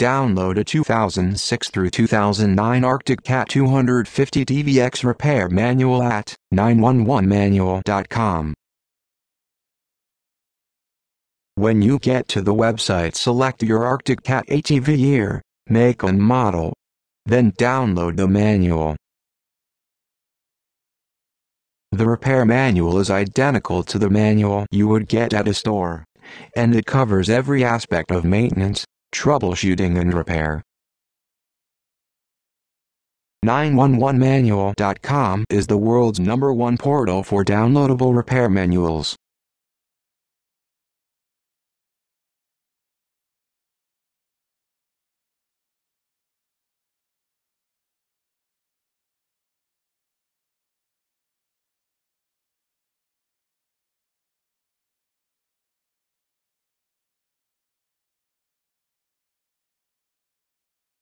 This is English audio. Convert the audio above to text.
Download a 2006 through 2009 Arctic Cat 250 DVX repair manual at 911manual.com. When you get to the website, select your Arctic Cat ATV year, make and model. Then download the manual. The repair manual is identical to the manual you would get at a store, and it covers every aspect of maintenance, troubleshooting and repair. 911manual.com is the world's #1 portal for downloadable repair manuals.